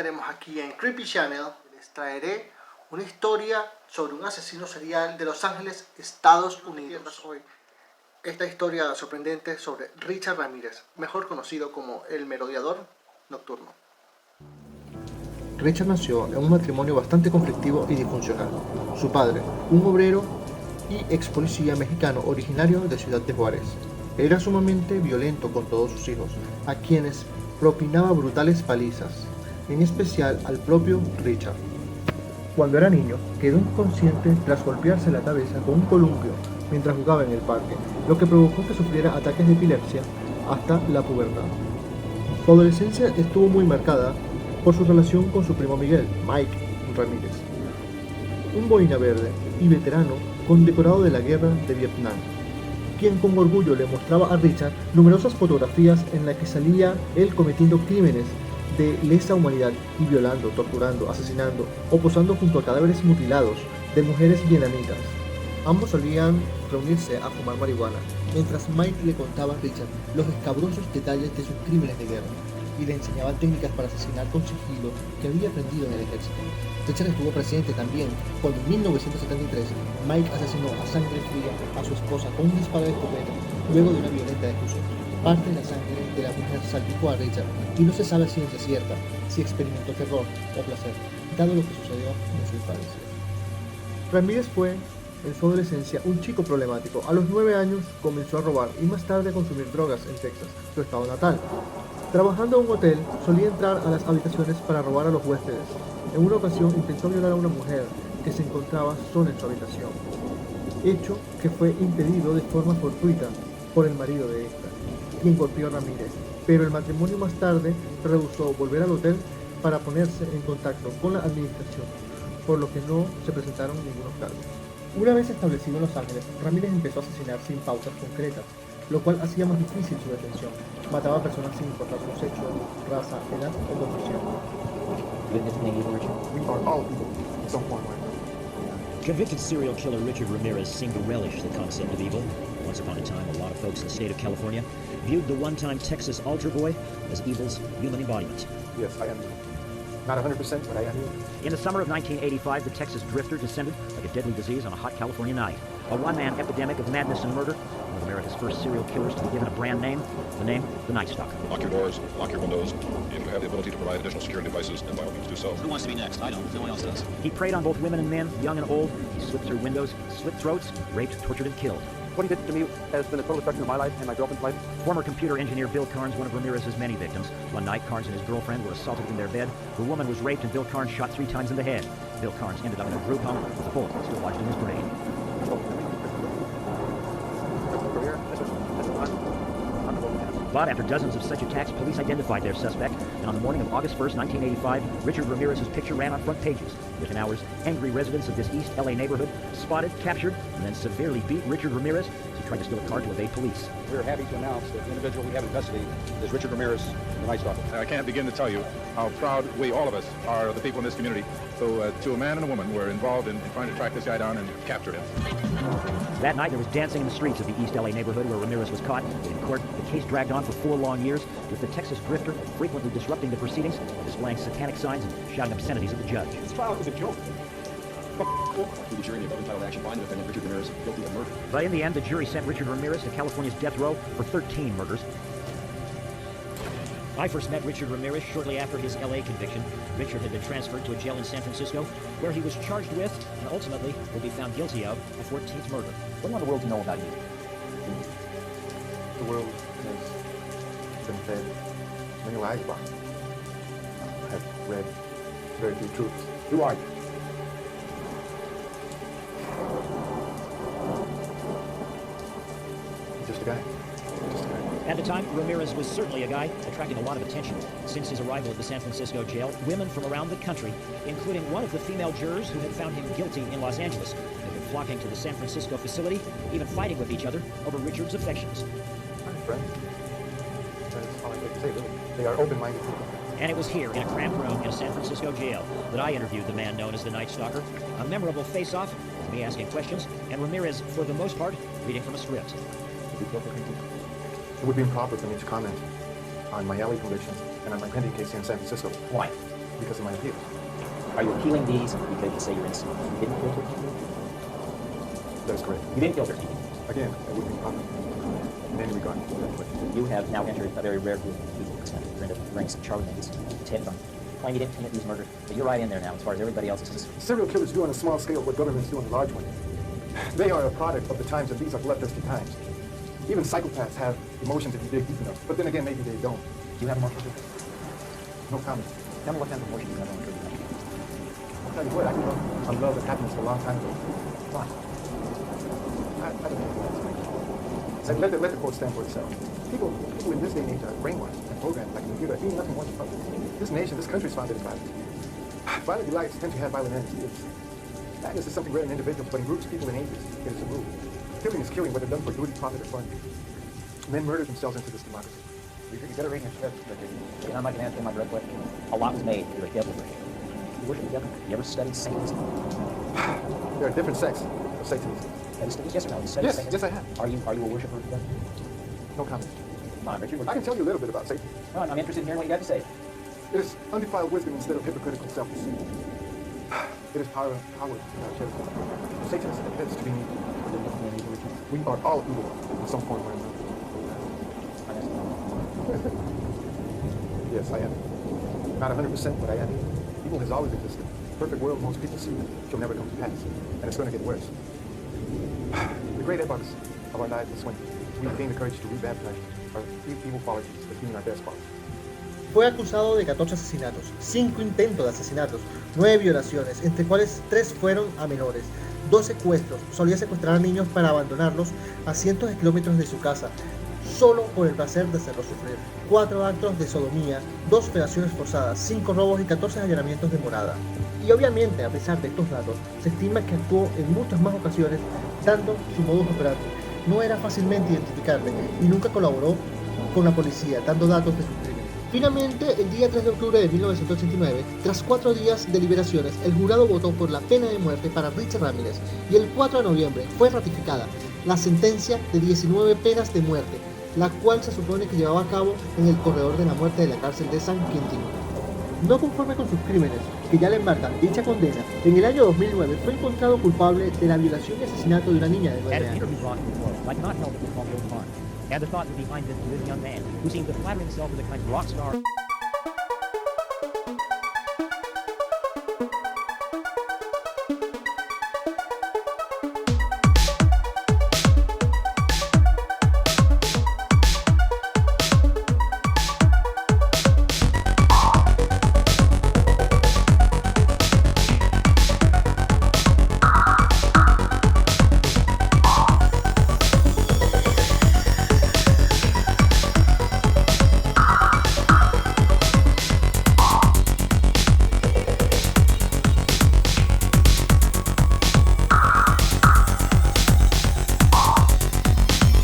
estaremos aquí en Creepy Channel. Les traeré una historia sobre un asesino serial de Los Ángeles, Estados Unidos. Hoy esta historia sorprendente sobre Richard Ramirez, mejor conocido como el merodeador nocturno. Richard nació en un matrimonio bastante conflictivo y disfuncional. Su padre, un obrero y ex policía mexicano originario de Ciudad de Juárez, era sumamente violento con todos sus hijos, a quienes propinaba brutales palizas, en especial al propio Richard. Cuando era niño, quedó inconsciente tras golpearse la cabeza con un columpio mientras jugaba en el parque, lo que provocó que sufriera ataques de epilepsia hasta la pubertad. Su adolescencia estuvo muy marcada por su relación con su primo Miguel, Mike Ramírez, un boina verde y veterano condecorado de la guerra de Vietnam, quien con orgullo le mostraba a Richard numerosas fotografías en las que salía él cometiendo crímenes de lesa humanidad y violando, torturando, asesinando o posando junto a cadáveres mutilados de mujeres vietnamitas. Ambos solían reunirse a fumar marihuana, mientras Mike le contaba a Richard los escabrosos detalles de sus crímenes de guerra y le enseñaba técnicas para asesinar con sigilo que había aprendido en el ejército. Richard estuvo presente también cuando en 1973 Mike asesinó a sangre fría a su esposa con un disparo de escopeta luego de una violenta discusión. Parte de la sangre de la mujer salpicó a Richard y no se sabe a ciencia cierta si experimentó terror o placer, dado lo que sucedió en su infancia. Ramírez fue, en su adolescencia, un chico problemático. A los 9 años comenzó a robar y más tarde a consumir drogas en Texas, su estado natal. Trabajando en un hotel, solía entrar a las habitaciones para robar a los huéspedes. En una ocasión intentó violar a una mujer que se encontraba sola en su habitación, hecho que fue impedido de forma fortuita por el marido de esta, quien golpeó a Ramírez, pero el matrimonio más tarde rehusó volver al hotel para ponerse en contacto con la administración, por lo que no se presentaron ningunos cargos. Una vez establecido en Los Ángeles, Ramírez empezó a asesinar sin pausas concretas, lo cual hacía más difícil su detención. Mataba a personas sin importar su sexo, raza, edad o condición. Convicted serial killer Richard Ramirez seemed to relish the concept of evil. Once upon a time, a lot of folks in the state of California viewed the one-time Texas altar boy as evil's human embodiment. Yes, I am. Not 100%, but I am. In the summer of 1985, the Texas drifter descended like a deadly disease on a hot California night. A one-man epidemic of madness and murder. One of America's first serial killers to be given a brand name. The name, the Night Stalker. Lock your doors, lock your windows. If you have the ability to provide additional security devices, then by all means do so. Who wants to be next? I don't. No one else does. He preyed on both women and men, young and old. He slipped through windows, slit throats, raped, tortured, and killed. What he did to me has been a total destruction of my life and my girlfriend's life. Former computer engineer Bill Carnes, one of Ramirez's many victims. One night, Carnes and his girlfriend were assaulted in their bed. The woman was raped and Bill Carnes shot 3 times in the head. Bill Carnes ended up in a group home with a bullet still lodged in his brain. But after dozens of such attacks, police identified their suspect, and on the morning of August 1st, 1985, Richard Ramirez's picture ran on front pages. Within hours, angry residents of this East LA neighborhood spotted, captured, and then severely beat Richard Ramirez as he tried to steal a car to evade police. We are happy to announce that the individual we have in custody is Richard Ramirez, the Night Stalker. I can't begin to tell you how proud we, all of us, are of the people in this community. So to a man and a woman, we're involved in trying to track this guy down and capture him. That night, there was dancing in the streets of the East LA neighborhood where Ramirez was caught. In court, the case dragged on for 4 long years, with the Texas drifter frequently disrupting the proceedings, displaying satanic signs and shouting obscenities at the judge. This trial is a joke. The jury in the entitled action find the defendant Richard Ramirez guilty of murder. But in the end, the jury sent Richard Ramirez to California's death row for 13 murders. I first met Richard Ramirez shortly after his LA conviction. Richard had been transferred to a jail in San Francisco, where he was charged with, and ultimately will be found guilty of, a 14th murder. What do you want the world to know about you? The world has been fed many lies about me. I have read very few truths. Who are you? Just a guy. Just a guy. At the time, Ramirez was certainly a guy attracting a lot of attention. Since his arrival at the San Francisco jail, women from around the country, including one of the female jurors who had found him guilty in Los Angeles, had been flocking to the San Francisco facility, even fighting with each other over Richard's affections. My friend. That's all I can say, really. They are open-minded people. And it was here, in a cramped room in a San Francisco jail, that I interviewed the man known as the Night Stalker. A memorable face-off, with me asking questions, and Ramirez, for the most part, reading from a script. It would be improper for me to comment on my LA conviction and on my pending case here in San Francisco. Why? because of my appeal. Are you appealing these because you say you're innocent? You didn't kill 13 people? That is correct. You didn't kill 13 people. Again, it wouldn't be proper in any regard. You have now entered a very rare group of people concerned. You're into ranks of Charlie Mingus, Ted Bundy. Claim you didn't commit these murders, but you're right in there now as far as everybody else is concerned. Serial killers do on a small scale what governments do on a large one. They are a product of the times, and these are bloodthirsty times. Even psychopaths have emotions if you dig deep enough. But then again, maybe they don't. Do you have emotions? No comment. Tell me what kind of emotions you have on your I'll tell you what, I grew up on love and happiness a long time ago. Why? I don't know. Let the quote stand for itself. People in this day and age are brainwashed and programmed like a computer, meaning nothing more than puppets. This nation, this country is founded in violence. Violent delights tend to have violent ends. Madness is something rare in individuals, but in groups, people, and ages, it is a rule. Killing is killing, whether done for duty, profit, or fun. Men murder themselves into this democracy. You better read your script, Richard. And I'm not going to answer my direct question. A lot was made. You're a devil worshipper. You worship the devil. You ever studied Satanism? There are different sects of Satanism. Have you studied? Yes or no? You studied Yes, Satanism? yes, I have. Are you a worshiper of the devil? No comment. Come on, Richard. I can tell you a little bit about Satan. Come on, I'm interested in hearing what you got to say. It is undefiled wisdom instead of hypocritical self-deceit. It is power without charity. Satan is admits to be evil. We are all evil in some form or another. Yes, I am. Not 100%, but I am. Evil has always existed. The perfect world most people see shall never come to pass, and it's going to get worse. The great epochs of our lives is when we gain the courage to rebaptize our evil qualities, but being our best qualities. Fue acusado de 14 asesinatos, 5 intentos de asesinatos, 9 violaciones, entre cuales 3 fueron a menores, 2 secuestros, solía secuestrar a niños para abandonarlos a cientos de kilómetros de su casa, solo por el placer de hacerlos sufrir, 4 actos de sodomía, 2 operaciones forzadas, 5 robos y 14 allanamientos de morada. Y obviamente, a pesar de estos datos, se estima que actuó en muchas más ocasiones, dando su modus operandi. No era fácilmente identificarle y nunca colaboró con la policía, dando datos de sus crímenes. Finalmente, el día 3 de octubre de 1989, tras 4 días de deliberaciones, el jurado votó por la pena de muerte para Richard Ramirez y el 4 de noviembre fue ratificada la sentencia de 19 penas de muerte, la cual se supone que llevaba a cabo en el corredor de la muerte de la cárcel de San Quintín. No conforme con sus crímenes, que ya le embarcan dicha condena, en el año 2009 fue encontrado culpable de la violación y asesinato de una niña de 9 At an años. interview brought before us, I cannot help but recall no harm. And the thought that behind this young man, who seemed to flatter himself as a kind of rock star.